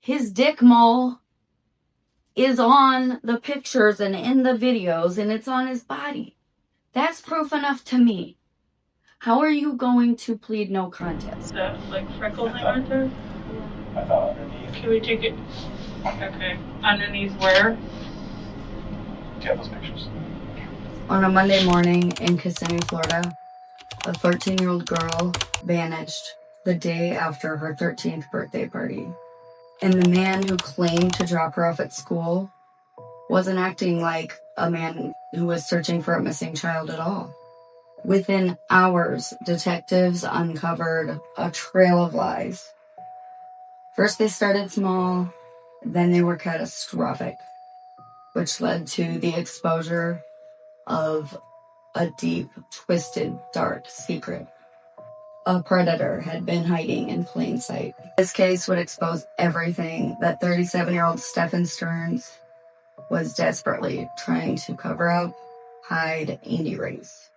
His dick mole is on the pictures and in the videos, and it's on his body. That's proof enough to me. How are you going to plead no contest? That like freckles right there? I thought underneath. Can we take it? Okay. Underneath where? Do you have those pictures? On a Monday morning in Kissimmee, Florida, a 13-year-old girl vanished the day after her 13th birthday party. And the man who claimed to drop her off at school wasn't acting like a man who was searching for a missing child at all. Within hours, detectives uncovered a trail of lies. First, they started small, then they were catastrophic, which led to the exposure of a deep, twisted, dark secret. A predator had been hiding in plain sight. This case would expose everything that 37-year-old Stephan Sterns was desperately trying to cover up, hide, and erase.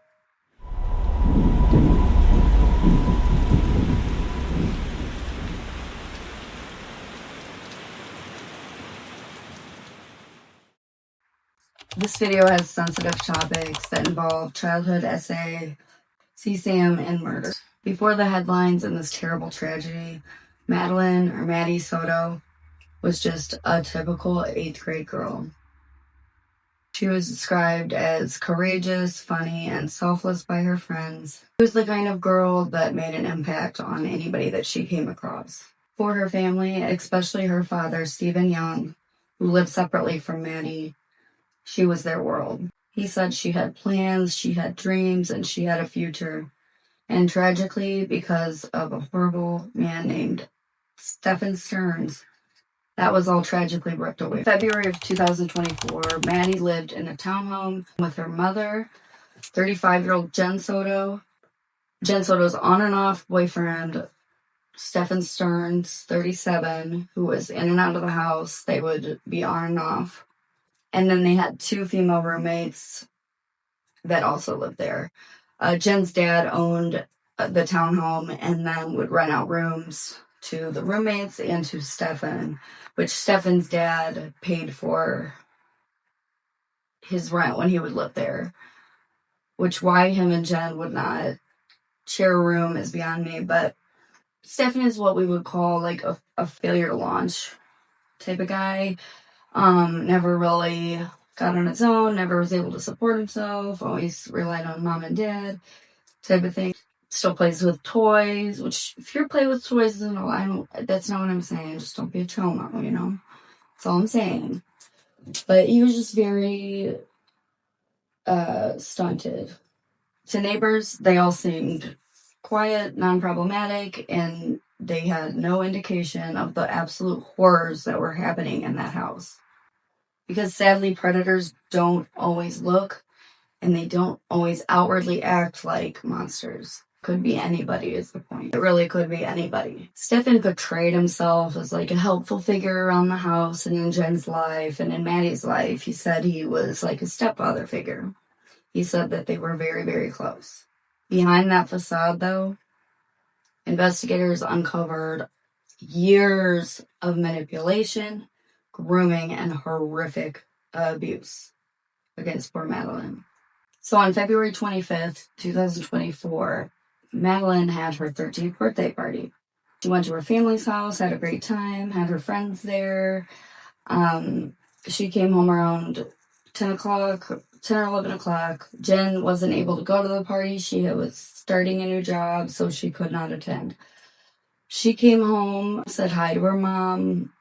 This video has sensitive topics that involve childhood SA, CSAM, and murder. Before the headlines in this terrible tragedy, Madeline, or Maddie Soto, was just a typical 8th grade girl. She was described as courageous, funny, and selfless by her friends. She was the kind of girl that made an impact on anybody that she came across. For her family, especially her father, Stephen Young, who lived separately from Maddie, she was their world. He said she had plans, she had dreams, and she had a future. And tragically, because of a horrible man named Stephan Sterns, that was all tragically ripped away. February of 2024, Maddie lived in a townhome with her mother, 35-year-old Jen Soto. Jen Soto's on and off boyfriend, Stephan Sterns, 37, who was in and out of the house. They would be on and off. And then they had 2 female roommates that also lived there. Jen's dad owned the townhome and then would rent out rooms to the roommates and to Stephan, which Stephan's dad paid for his rent when he would live there. Which why him and Jen would not share a room is beyond me, but Stephan is what we would call like a failure to launch type of guy. Never really got on his own, never was able to support himself, always relied on mom and dad type of thing. Still plays with toys, which if you're playing with toys, that's not what I'm saying. Just don't be a trauma, you know? That's all I'm saying. But he was just very stunted. To neighbors, they all seemed quiet, non-problematic, and they had no indication of the absolute horrors that were happening in that house. Because sadly, predators don't always look, and they don't always outwardly act like monsters. Could be anybody is the point. It really could be anybody. Stephan portrayed himself as like a helpful figure around the house and in Jen's life and in Maddie's life. He said he was like a stepfather figure. He said that they were very, very close. Behind that facade, though, investigators uncovered years of manipulation, grooming, and horrific abuse against poor Madeline. So on February 25th, 2024, Madeline had her 13th birthday party. She went to her family's house, had a great time, had her friends there. She came home around 10 or 11 o'clock. Jen wasn't able to go to the party. She was starting a new job, so she could not attend. She came home, said hi to her mom.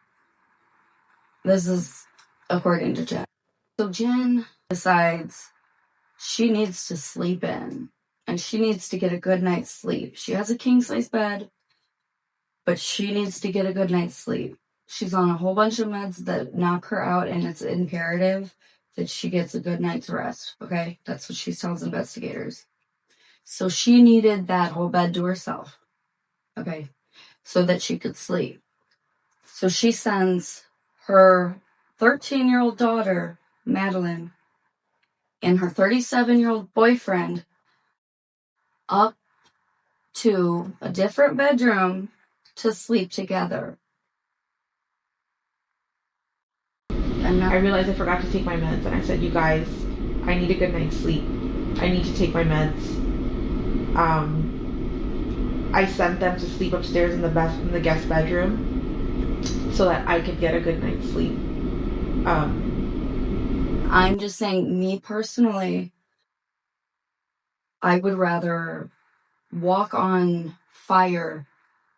This is according to Jen. So Jen decides she needs to sleep in, and she needs to get a good night's sleep. She has a king-size bed, but she needs to get a good night's sleep. She's on a whole bunch of meds that knock her out, and it's imperative that she gets a good night's rest, okay? That's what she tells investigators. So she needed that whole bed to herself, okay, so that she could sleep. So she sends her 13-year-old daughter, Madeline, and her 37-year-old boyfriend up to a different bedroom to sleep together. And I realized I forgot to take my meds, and I said, you guys, I need a good night's sleep. I need to take my meds. I sent them to sleep upstairs in the guest bedroom so that I could get a good night's sleep. I'm just saying, me personally, I would rather walk on fire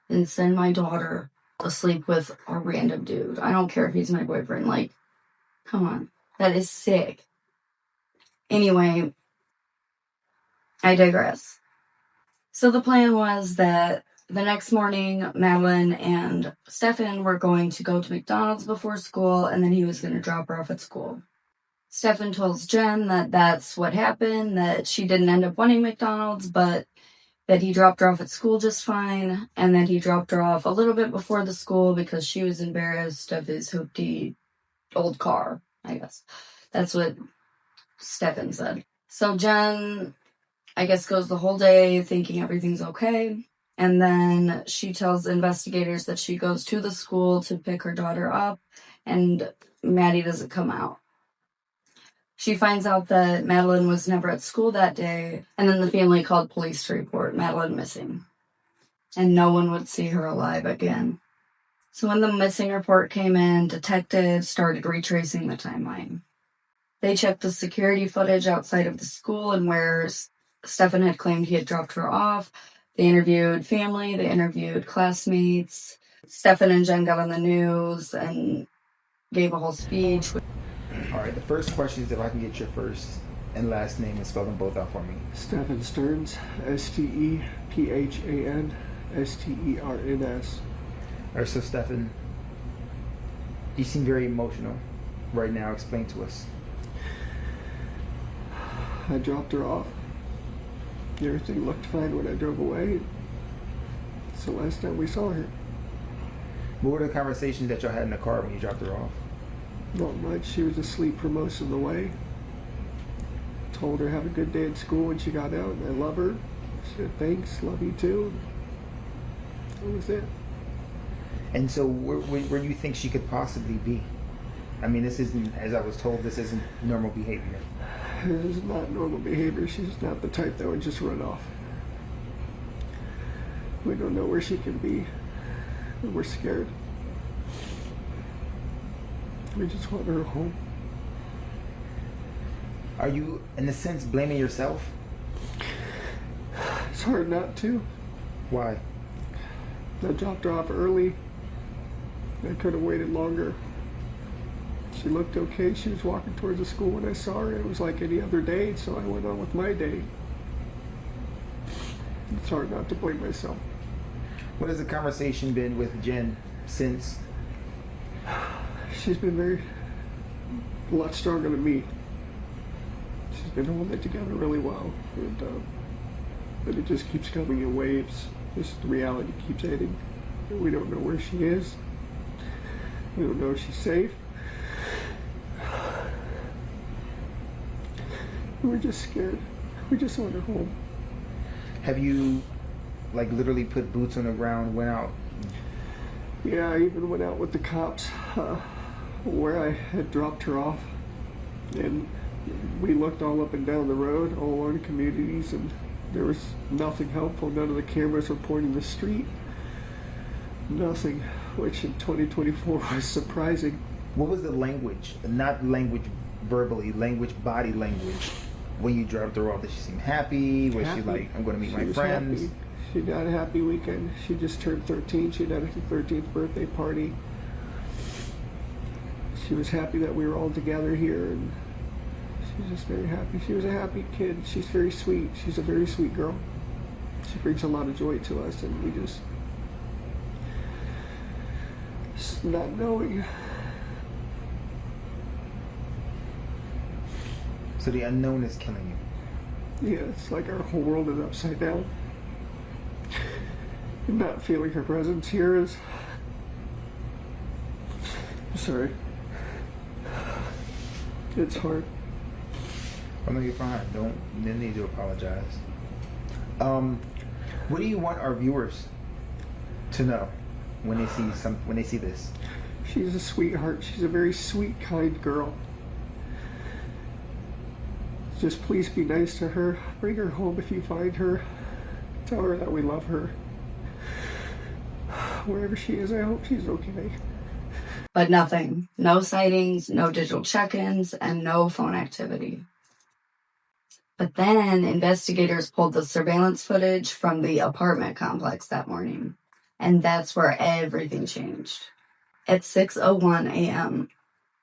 than send my daughter to sleep with a random dude. I don't care if he's my boyfriend. Like, come on. That is sick. Anyway, I digress. So the plan was that the next morning, Madeline and Stephan were going to go to McDonald's before school, and then he was going to drop her off at school. Stephan tells Jen that that's what happened, that she didn't end up wanting McDonald's, but that he dropped her off at school just fine, and that he dropped her off a little bit before the school because she was embarrassed of his hoopty old car, I guess. That's what Stephan said. So Jen, I guess, goes the whole day thinking everything's okay. And then she tells investigators that she goes to the school to pick her daughter up, and Maddie doesn't come out. She finds out that Madeline was never at school that day, and then the family called police to report Madeline missing. And no one would see her alive again. So when the missing report came in, detectives started retracing the timeline. They checked the security footage outside of the school and where Stephan had claimed he had dropped her off. They interviewed family, they interviewed classmates. Stephan and Jen got on the news and gave a whole speech. All right, the first question is if I can get your first and last name and spell them both out for me. Stephan Sterns, Stephan Sterns. All right, so Stephan, you seem very emotional right now. Explain to us. I dropped her off. Everything looked fine when I drove away. It's the last time we saw her. What were the conversations that y'all had in the car when you dropped her off? Not much. She was asleep for most of the way. Told her have a good day at school when she got out. I love her. She said thanks, love you too. That was it. And so where do you think she could possibly be? I mean, this isn't, as I was told, this isn't normal behavior. This is not normal behavior. She's not the type that would just run off. We don't know where she can be, and we're scared. We just want her home. Are you, in a sense, blaming yourself? It's hard not to. Why? I dropped her off early. I could have waited longer. She looked okay. She was walking towards the school when I saw her. It was like any other day, so I went on with my day. It's hard not to blame myself. What has the conversation been with Jen since? She's been a lot stronger than me. She's been holding it together really well, but it just keeps coming in waves. Just the reality keeps hitting. We don't know where she is. We don't know if she's safe. We're just scared. We just want her home. Have you, like, literally put boots on the ground, went out? Yeah, I even went out with the cops where I had dropped her off. And we looked all up and down the road, all along the communities, and there was nothing helpful. None of the cameras were pointing the street. Nothing, which in 2024 was surprising. What was the language, not language verbally, language, body language, when you dropped her off? Did she seem happy? Was she like, I'm going to meet my friends? Happy. She had a happy weekend. She just turned 13. She had a 13th birthday party. She was happy that we were all together here, and she's just very happy. She was a happy kid. She's very sweet. She's a very sweet girl. She brings a lot of joy to us, and we just not knowing. So the unknown is killing you. Yeah, it's like our whole world is upside down. And not feeling her presence here is... Sorry. It's hard. Oh no, you're fine. You didn't need to apologize. What do you want our viewers to know when they see this? She's a sweetheart. She's a very sweet, kind girl. Just please be nice to her. Bring her home if you find her. Tell her that we love her. Wherever she is, I hope she's okay. But nothing. No sightings, no digital check-ins, and no phone activity. But then investigators pulled the surveillance footage from the apartment complex that morning. And that's where everything changed. At 6:01 a.m.,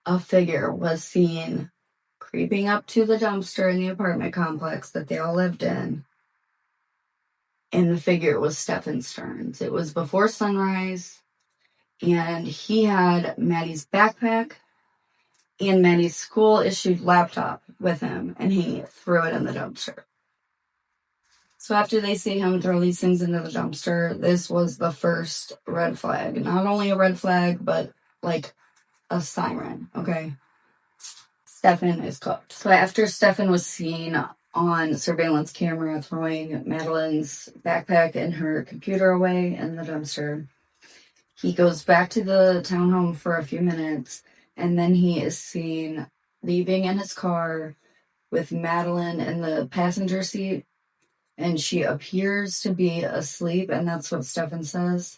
a figure was seen creeping up to the dumpster in the apartment complex that they all lived in. And the figure was Stephan Sterns. It was before sunrise, and he had Maddie's backpack and Maddie's school-issued laptop with him, and he threw it in the dumpster. So after they see him throw these things into the dumpster, this was the first red flag. Not only a red flag, but like a siren, okay? Stephan is cooked. So after Stephan was seen on surveillance camera throwing Madeline's backpack and her computer away in the dumpster, he goes back to the townhome for a few minutes, and then he is seen leaving in his car with Madeline in the passenger seat, and she appears to be asleep, and that's what Stephan says.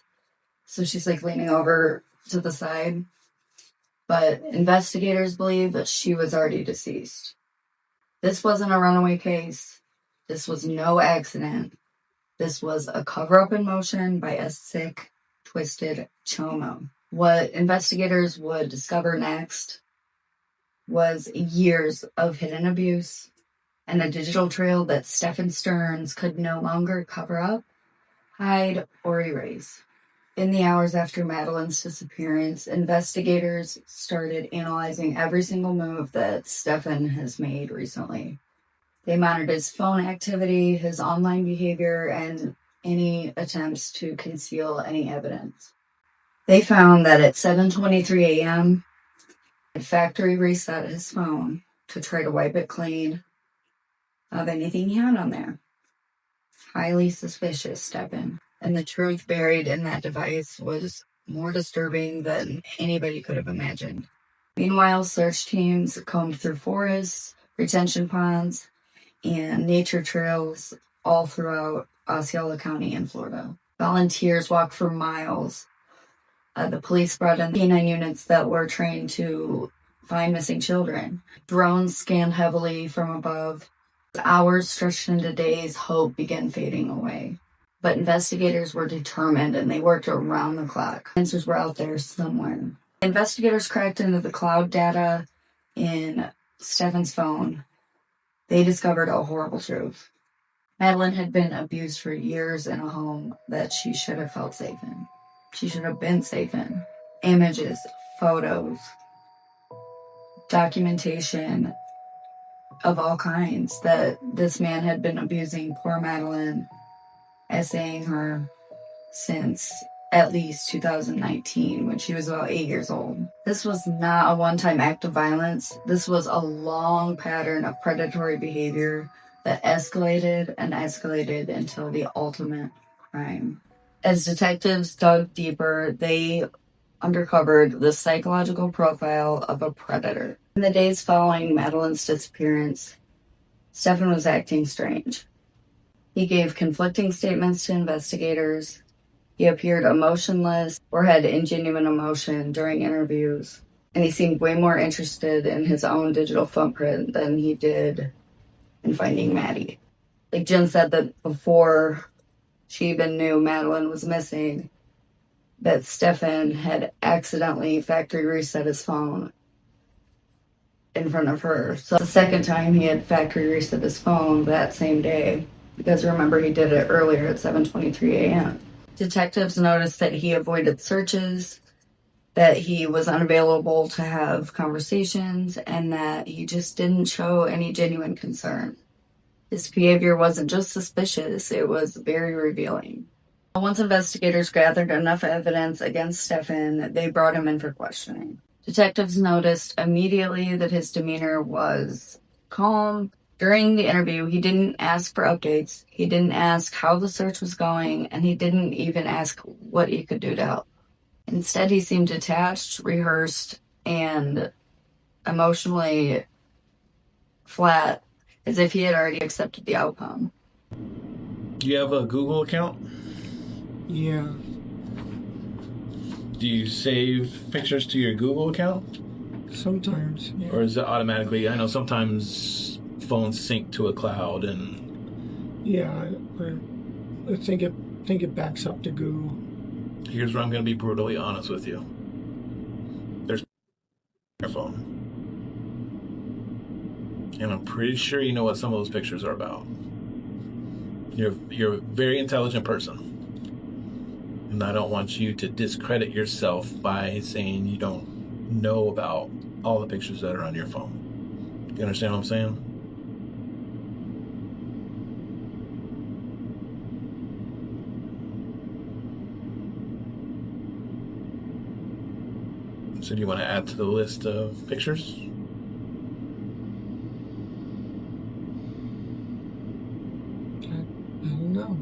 So she's like leaning over to the side. But investigators believe that she was already deceased. This wasn't a runaway case. This was no accident. This was a cover-up in motion by a sick, twisted chomo. What investigators would discover next was years of hidden abuse and a digital trail that Stephan Sterns could no longer cover up, hide, or erase. In the hours after Madeline's disappearance, investigators started analyzing every single move that Stephan has made recently. They monitored his phone activity, his online behavior, and any attempts to conceal any evidence. They found that at 7:23 a.m., he factory reset his phone to try to wipe it clean of anything he had on there. Highly suspicious, Stephan. And the truth buried in that device was more disturbing than anybody could have imagined. Meanwhile, search teams combed through forests, retention ponds, and nature trails all throughout Osceola County in Florida. Volunteers walked for miles. The police brought in canine units that were trained to find missing children. Drones scanned heavily from above. Hours stretched into days, hope began fading away. But investigators were determined, and they worked around the clock. Answers were out there somewhere. Investigators cracked into the cloud data in Stephan's phone. They discovered a horrible truth. Madeline had been abused for years in a home that she should have felt safe in. She should have been safe in. Images, photos, documentation of all kinds that this man had been abusing poor Madeline, essaying her since at least 2019, when she was about 8 years old. This was not a one-time act of violence. This was a long pattern of predatory behavior that escalated and escalated until the ultimate crime. As detectives dug deeper, they uncovered the psychological profile of a predator. In the days following Madeline's disappearance, Stephan was acting strange. He gave conflicting statements to investigators. He appeared emotionless or had ingenuine emotion during interviews. And he seemed way more interested in his own digital footprint than he did in finding Maddie. Like Jen said that before she even knew Madeline was missing, that Stephan had accidentally factory reset his phone in front of her. So the second time he had factory reset his phone that same day, because remember he did it earlier at 7:23 a.m. Detectives noticed that he avoided searches, that he was unavailable to have conversations, and that he just didn't show any genuine concern. His behavior wasn't just suspicious, it was very revealing. Once investigators gathered enough evidence against Stephan, they brought him in for questioning. Detectives noticed immediately that his demeanor was calm. During the interview, he didn't ask for updates, he didn't ask how the search was going, and he didn't even ask what he could do to help. Instead, he seemed detached, rehearsed, and emotionally flat, as if he had already accepted the outcome. Do you have a Google account? Yeah. Do you save pictures to your Google account? Sometimes. Yeah. Or is it automatically? I know sometimes phones sync to a cloud and... Yeah, I think it backs up to Google. Here's where I'm going to be brutally honest with you. There's your phone. And I'm pretty sure you know what some of those pictures are about. You're a very intelligent person. And I don't want you to discredit yourself by saying you don't know about all the pictures that are on your phone. You understand what I'm saying? So do you want to add to the list of pictures? I don't know.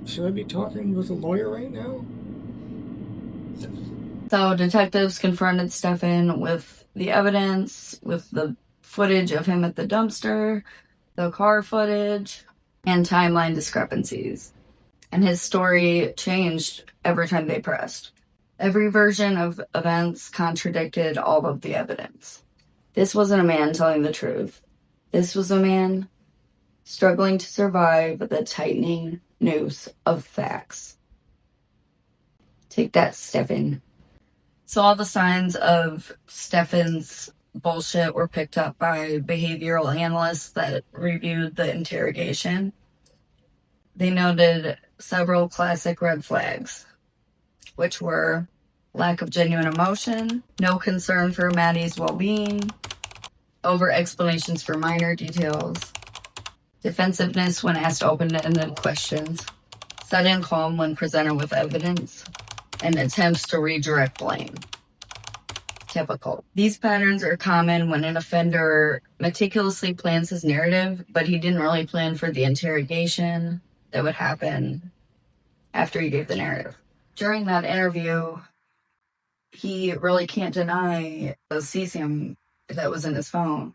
Should I be talking with a lawyer right now? So detectives confronted Stephan with the evidence, with the footage of him at the dumpster, the car footage, and timeline discrepancies. And his story changed every time they pressed. Every version of events contradicted all of the evidence. This wasn't a man telling the truth. This was a man struggling to survive the tightening noose of facts. Take that, Stephan. So all the signs of Stephan's bullshit were picked up by behavioral analysts that reviewed the interrogation. They noted several classic red flags, which were lack of genuine emotion, no concern for Maddie's well-being, over-explanations for minor details, defensiveness when asked open-ended questions, sudden calm when presented with evidence, and attempts to redirect blame. Typical. These patterns are common when an offender meticulously plans his narrative, but he didn't really plan for the interrogation that would happen after he gave the narrative. During that interview, he really can't deny the cesium that was in his phone.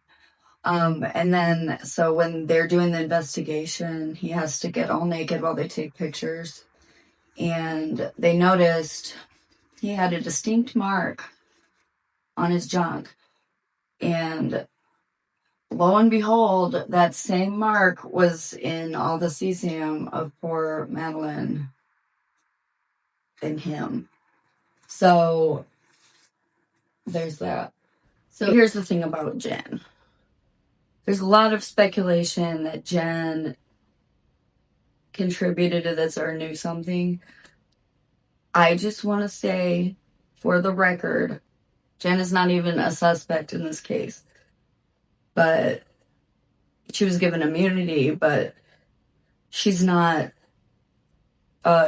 And then, so when they're doing the investigation, he has to get all naked while they take pictures. And they noticed he had a distinct mark on his junk. And lo and behold, that same mark was in all the cesium of poor Madeline and him. So there's that. So here's the thing about Jen. There's a lot of speculation that Jen contributed to this or knew something. I just want to say, for the record, Jen is not even a suspect in this case. But she was given immunity, but she's not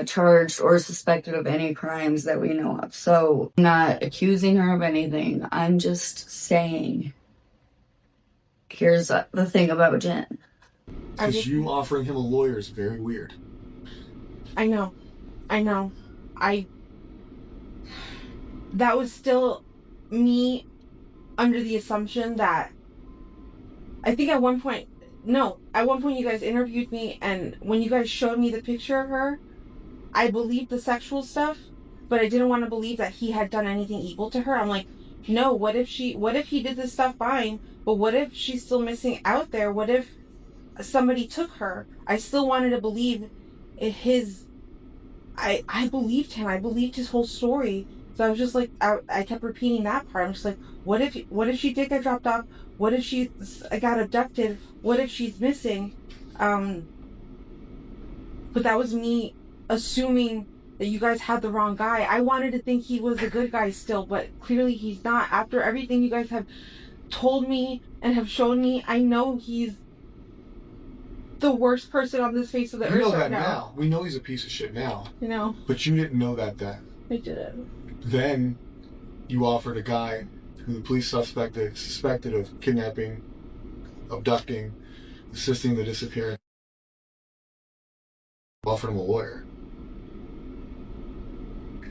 charged or suspected of any crimes that we know of. So I'm not accusing her of anything. I'm just saying, here's the thing about Jen. Because you offering him a lawyer is very weird. I know. That was still me under the assumption that I think at one point you guys interviewed me, and when you guys showed me the picture of her, I believed the sexual stuff, but I didn't want to believe that he had done anything evil to her. I'm like, no, what if he did this stuff fine, but what if she's still missing out there? What if somebody took her? I still wanted to believe I believed him. I believed his whole story. So I was just like, I kept repeating that part. I'm just like, what if she did get dropped off? What if she got abducted? What if she's missing? But that was me assuming that you guys had the wrong guy. I wanted to think he was a good guy still, but clearly he's not. After everything you guys have told me and have shown me, I know he's the worst person on this face of the earth. You know that right now. We know he's a piece of shit now. You know. But you didn't know that then. I didn't. Then you offered a guy who the police suspected of kidnapping, abducting, assisting the disappearance. offered him a lawyer.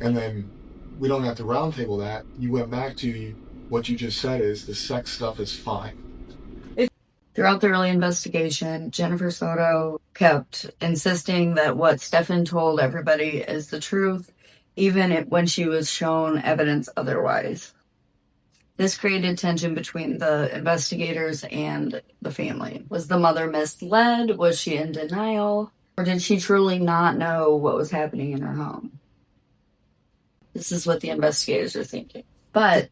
And then we don't have to roundtable that. You went back to what you just said is the sex stuff is fine. Throughout the early investigation, Jennifer Soto kept insisting that what Stephan told everybody is the truth, even when she was shown evidence otherwise. This created tension between the investigators and the family. Was the mother misled? Was she in denial? Or did she truly not know what was happening in her home? This is what the investigators are thinking. But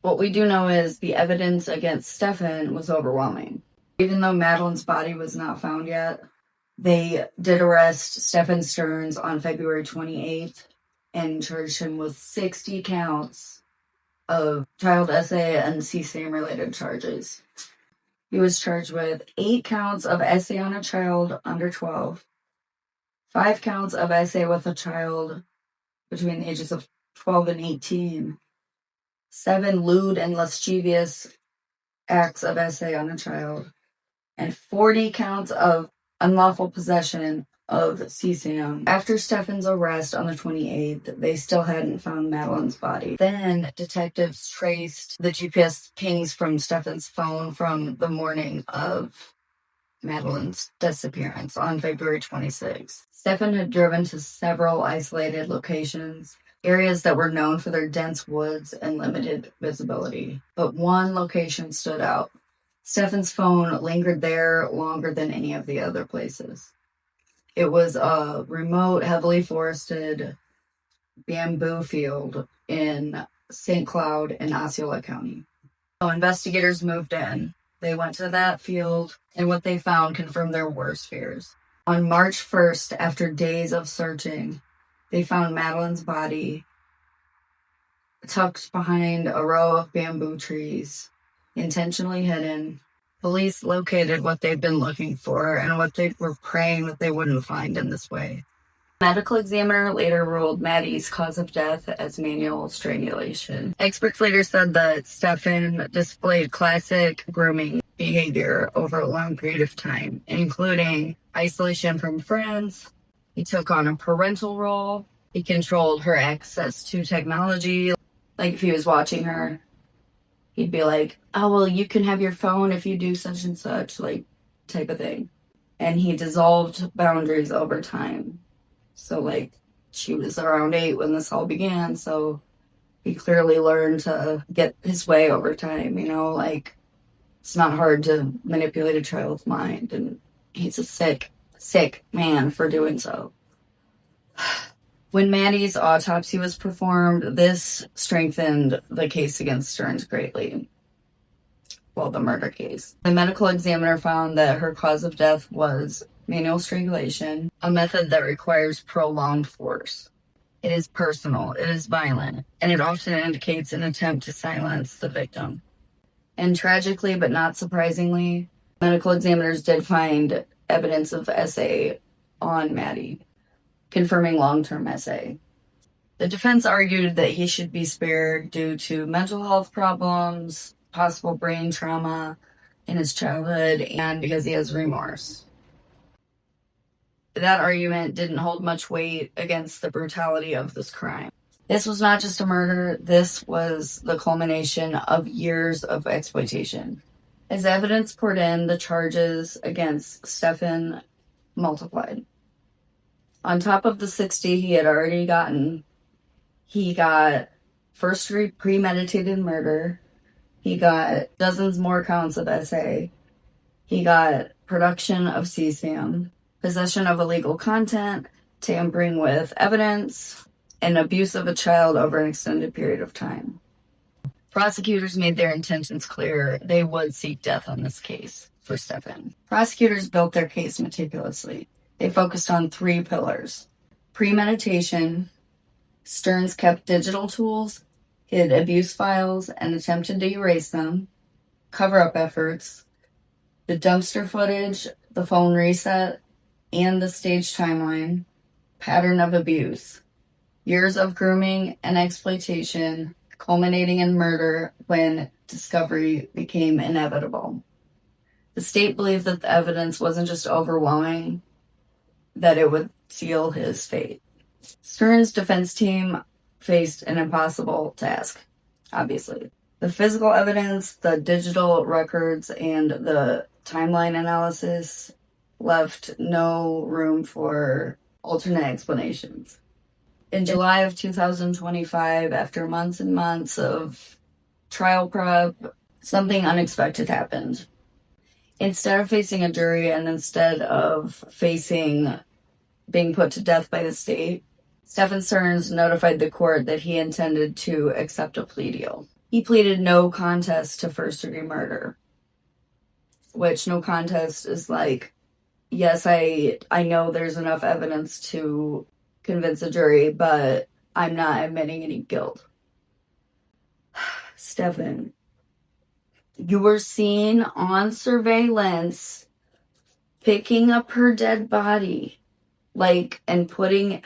what we do know is the evidence against Stephan was overwhelming. Even though Madeline's body was not found yet, they did arrest Stephan Sterns on February 28th and charged him with 60 counts of child SA and CSAM related charges. He was charged with 8 counts of SA on a child under 12, 5 counts of SA with a child between the ages of 12 and 18, 7 lewd and lascivious acts of SA on a child, and 40 counts of unlawful possession of CSAM. After Stephan's arrest on the 28th, they still hadn't found Madeline's body. Then detectives traced the GPS pings from Stephan's phone from the morning of Madeline's disappearance on February 26th. Stephan had driven to several isolated locations, areas that were known for their dense woods and limited visibility. But one location stood out. Stephan's phone lingered there longer than any of the other places. It was a remote, heavily forested bamboo field in St. Cloud in Osceola County. So investigators moved in. They went to that field, and what they found confirmed their worst fears. On March 1st, after days of searching, they found Madeline's body tucked behind a row of bamboo trees, intentionally hidden. Police located what they'd been looking for and what they were praying that they wouldn't find in this way. The medical examiner later ruled Maddie's cause of death as manual strangulation. Experts later said that Stephan displayed classic grooming behavior over a long period of time, including isolation from friends. He took on a parental role. He controlled her access to technology. Like if he was watching her, he'd be like, oh, well, you can have your phone if you do such and such, like, type of thing. And he dissolved boundaries over time. So, like, she was around 8 when this all began, so he clearly learned to get his way over time, you know? Like, it's not hard to manipulate a child's mind, and he's a sick, sick man for doing so. When Maddie's autopsy was performed, this strengthened the case against Sterns greatly. Well, the murder case. The medical examiner found that her cause of death was manual strangulation, a method that requires prolonged force. It is personal, it is violent, and it often indicates an attempt to silence the victim. And tragically, but not surprisingly, medical examiners did find evidence of SA on Maddie, confirming long-term SA. The defense argued that he should be spared due to mental health problems, possible brain trauma in his childhood, and because he has remorse. That argument didn't hold much weight against the brutality of this crime. This was not just a murder, this was the culmination of years of exploitation. As evidence poured in, the charges against Stephan multiplied. On top of the 60 he had already gotten, he got first-degree premeditated murder, he got dozens more counts of SA, he got production of CSAM, possession of illegal content, tampering with evidence, and abuse of a child over an extended period of time. Prosecutors made their intentions clear. They would seek death on this case for Stephan. Prosecutors built their case meticulously. They focused on 3 pillars. Premeditation. Sterns kept digital tools, hid abuse files, and attempted to erase them. Cover-up efforts. The dumpster footage, the phone reset, and the staged timeline. Pattern of abuse. Years of grooming and exploitation, culminating in murder when discovery became inevitable. The state believed that the evidence wasn't just overwhelming, that it would seal his fate. Sterns' defense team faced an impossible task, obviously. The physical evidence, the digital records, and the timeline analysis left no room for alternate explanations. In July of 2025, after months and months of trial prep, something unexpected happened. Instead of facing a jury and instead of facing being put to death by the state, Stephan Sterns notified the court that he intended to accept a plea deal. He pleaded no contest to first-degree murder, which no contest is like, yes, I know there's enough evidence to convince a jury, but I'm not admitting any guilt. Stephan, you were seen on surveillance picking up her dead body, and putting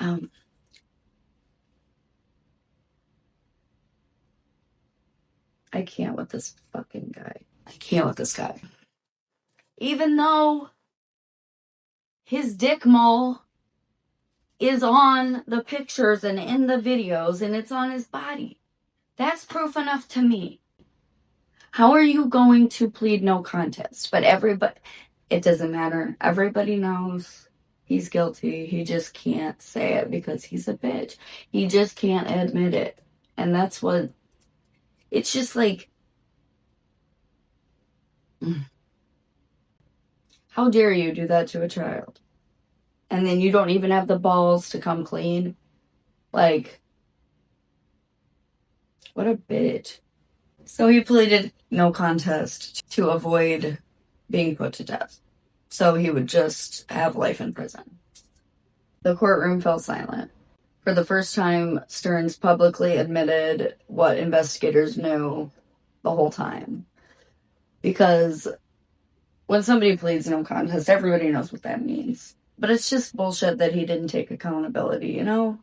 I can't with this fucking guy. I can't with this guy. Even though his dick mole is on the pictures and in the videos and it's on his body. That's proof enough to me. How are you going to plead no contest? But it doesn't matter. Everybody knows he's guilty. He just can't say it because he's a bitch. He just can't admit it. And that's what, it's just like, how dare you do that to a child? And then you don't even have the balls to come clean. Like, what a bitch. So he pleaded no contest to avoid being put to death. So he would just have life in prison. The courtroom fell silent. For the first time, Sterns publicly admitted what investigators knew the whole time. Because when somebody pleads no contest, everybody knows what that means. But it's just bullshit that he didn't take accountability, you know?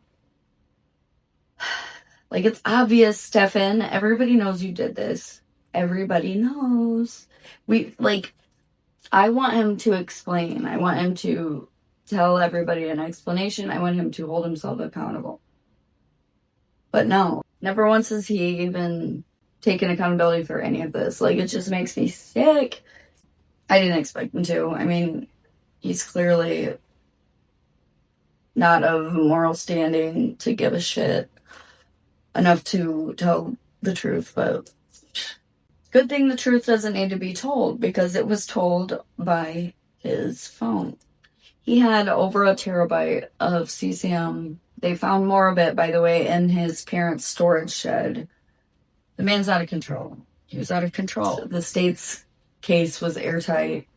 Like, it's obvious, Stephan. Everybody knows you did this. Everybody knows. I want him to explain. I want him to tell everybody an explanation. I want him to hold himself accountable. But no, never once has he even taken accountability for any of this. Like, it just makes me sick. I didn't expect him to. I mean, he's clearly not of moral standing to give a shit enough to tell the truth, but good thing the truth doesn't need to be told because it was told by his phone. He had over 1 terabyte of CCM. They found more of it, by the way, in his parents' storage shed. The man's out of control. He was out of control. The state's case was airtight.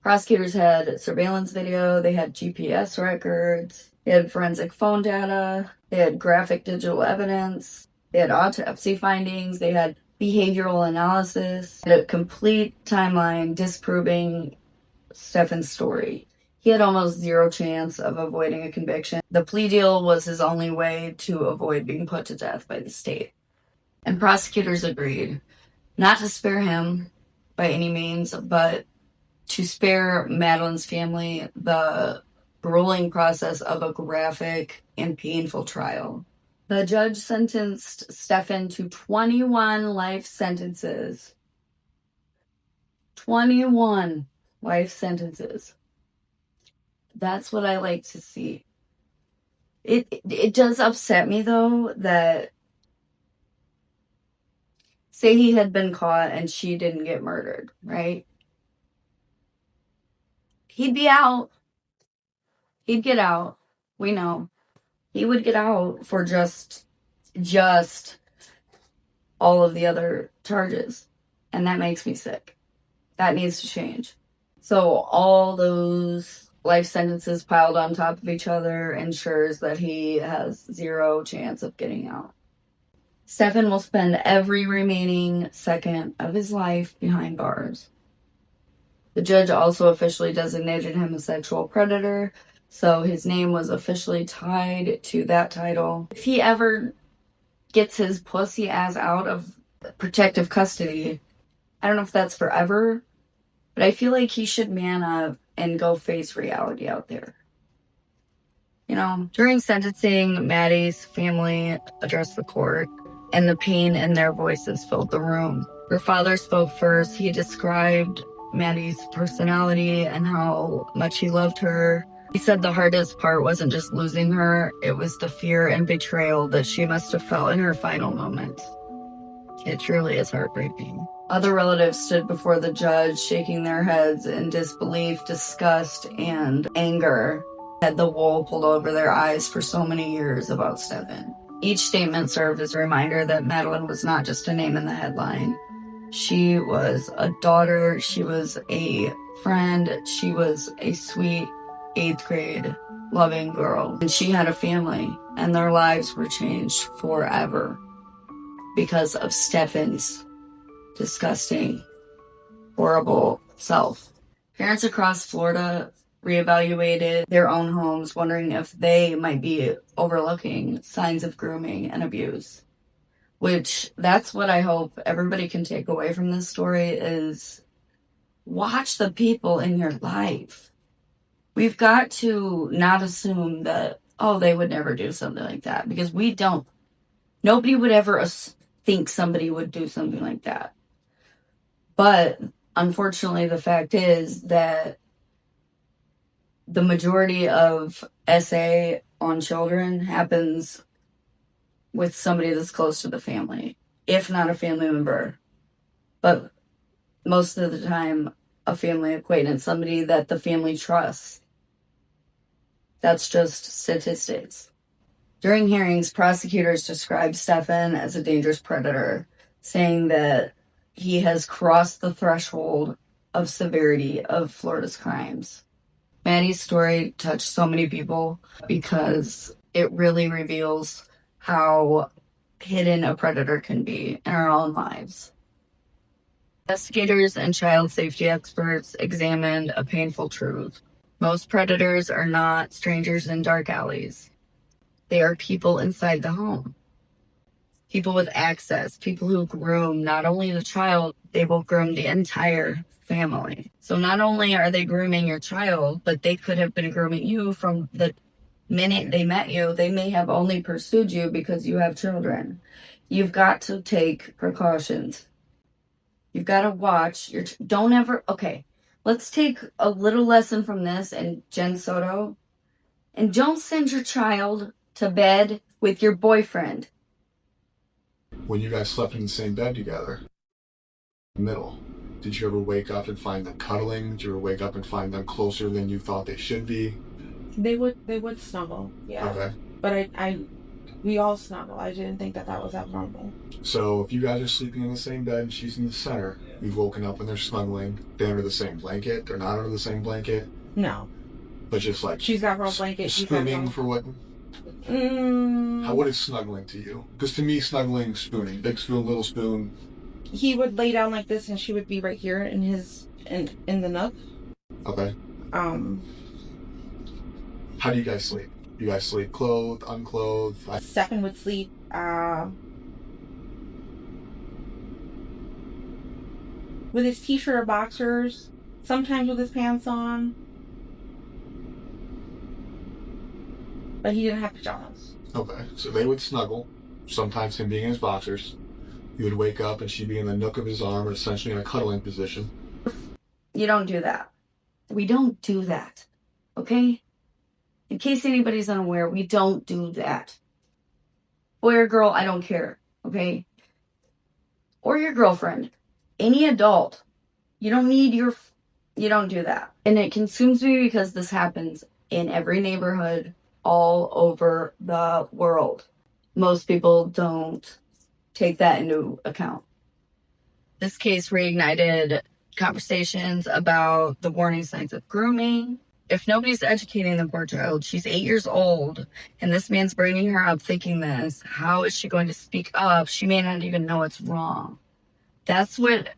Prosecutors had surveillance video, they had GPS records, they had forensic phone data, they had graphic digital evidence, they had autopsy findings, they had behavioral analysis, they had a complete timeline disproving Stephan's story. He had almost zero chance of avoiding a conviction. The plea deal was his only way to avoid being put to death by the state. And prosecutors agreed not to spare him by any means, but to spare Madeline's family the grueling process of a graphic and painful trial. The judge sentenced Stephan to 21 life sentences. 21 life sentences. That's what I like to see. It does upset me, though, that say he had been caught and she didn't get murdered, right? He'd be out. He'd get out. We know. He would get out for just all of the other charges. And that makes me sick. That needs to change. So all those life sentences piled on top of each other ensures that he has zero chance of getting out. Stephan will spend every remaining second of his life behind bars. The judge also officially designated him a sexual predator, so his name was officially tied to that title. If he ever gets his pussy ass out of protective custody, I don't know if that's forever, but I feel like he should man up and go face reality out there. During sentencing, Maddie's family addressed the court, and the pain in their voices filled the room. Her father spoke first. He described Maddie's personality and how much he loved her. He said the hardest part wasn't just losing her, it was the fear and betrayal that she must have felt in her final moments. It truly is heartbreaking. Other relatives stood before the judge, shaking their heads in disbelief, disgust, and anger. Had the wool pulled over their eyes for so many years about Stephan. Each statement served as a reminder that Madeline was not just a name in the headline. She was a daughter, she was a friend, she was a sweet 8th grade loving girl. And she had a family, and their lives were changed forever because of Stephan's disgusting, horrible self. Parents across Florida reevaluated their own homes, wondering if they might be overlooking signs of grooming and abuse. Which, that's what I hope everybody can take away from this story is watch the people in your life. We've got to not assume that, they would never do something like that, because we don't. Nobody would ever think somebody would do something like that. But unfortunately, the fact is that the majority of SA on children happens with somebody that's close to the family, if not a family member. But most of the time, a family acquaintance, somebody that the family trusts. That's just statistics. During hearings, prosecutors described Stephan as a dangerous predator, saying that he has crossed the threshold of severity of Florida's crimes. Maddie's story touched so many people because it really reveals how hidden a predator can be in our own lives. Investigators and child safety experts examined a painful truth. Most predators are not strangers in dark alleys. They are people inside the home. People with access, people who groom not only the child, they will groom the entire family. So not only are they grooming your child, but they could have been grooming you from the minute they met you. They may have only pursued you because you have children. You've got to take precautions. You've got to watch your don't ever let's take a little lesson from this and Jen Soto, and don't send your child to bed with your boyfriend. When you guys slept in the same bed together, middle, did you ever wake up and find them cuddling? Did you ever wake up and find them closer than you thought they should be? They would snuggle, yeah. Okay. But we all snuggle. I didn't think that was abnormal. So if you guys are sleeping in the same bed and she's in the center, you've woken up and they're snuggling. They're under the same blanket. They're not under the same blanket. No. But just like she's got her own blanket. Spooning for what? What is snuggling to you? Because to me, snuggling, spooning, big spoon, little spoon. He would lay down like this, and she would be right here in the nook. Okay. How do you guys sleep? You guys sleep clothed, unclothed? Stephan would sleep with his t-shirt or boxers, sometimes with his pants on. But he didn't have pajamas. Okay, so they would snuggle, sometimes him being in his boxers. He would wake up and she'd be in the nook of his arm, essentially in a cuddling position. You don't do that. We don't do that. Okay? In case anybody's unaware, we don't do that. Boy or girl, I don't care. Okay? Or your girlfriend. Any adult. You don't do that. And it consumes me because this happens in every neighborhood all over the world. Most people don't take that into account. This case reignited conversations about the warning signs of grooming. If nobody's educating the poor child, she's 8 years old, and this man's bringing her up thinking this, how is she going to speak up? She may not even know it's wrong. That's what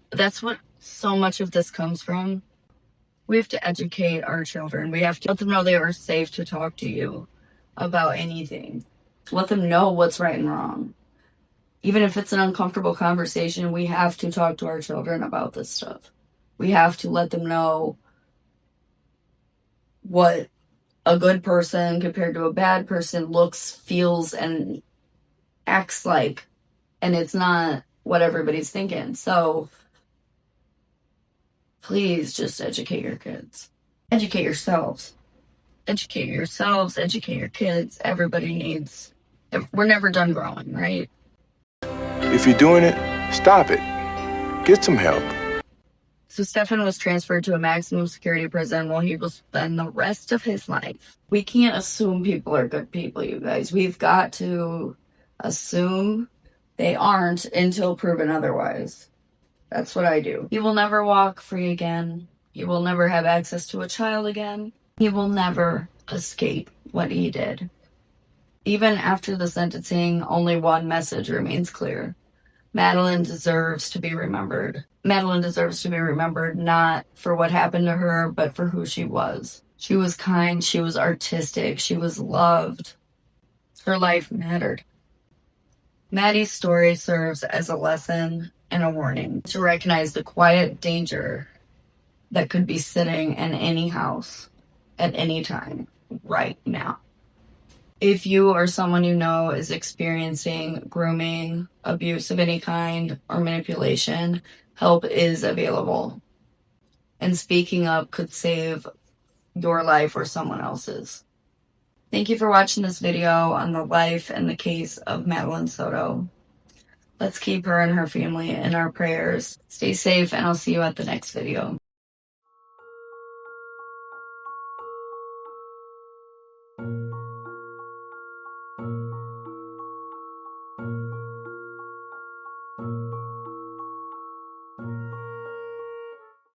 so much of this comes from. We have to educate our children. We have to let them know they are safe to talk to you about anything. Let them know what's right and wrong. Even if it's an uncomfortable conversation, we have to talk to our children about this stuff. We have to let them know what a good person compared to a bad person looks, feels, and acts like, and it's not what everybody's thinking. So please just educate your kids. Educate yourselves. Educate yourselves, educate your kids. Everybody needs, we're never done growing, right? If you're doing it, stop it. Get some help. So Stephan was transferred to a maximum security prison where he will spend the rest of his life. We can't assume people are good people, you guys. We've got to assume they aren't until proven otherwise. That's what I do. He will never walk free again. He will never have access to a child again. He will never escape what he did. Even after the sentencing, only one message remains clear. Madeline deserves to be remembered. Madeline deserves to be remembered not for what happened to her, but for who she was. She was kind, she was artistic, she was loved. Her life mattered. Maddie's story serves as a lesson and a warning to recognize the quiet danger that could be sitting in any house at any time right now. If you or someone you know is experiencing grooming, abuse of any kind, or manipulation, help is available. And speaking up could save your life or someone else's. Thank you for watching this video on the life and the case of Madeline Soto. Let's keep her and her family in our prayers. Stay safe, and I'll see you at the next video.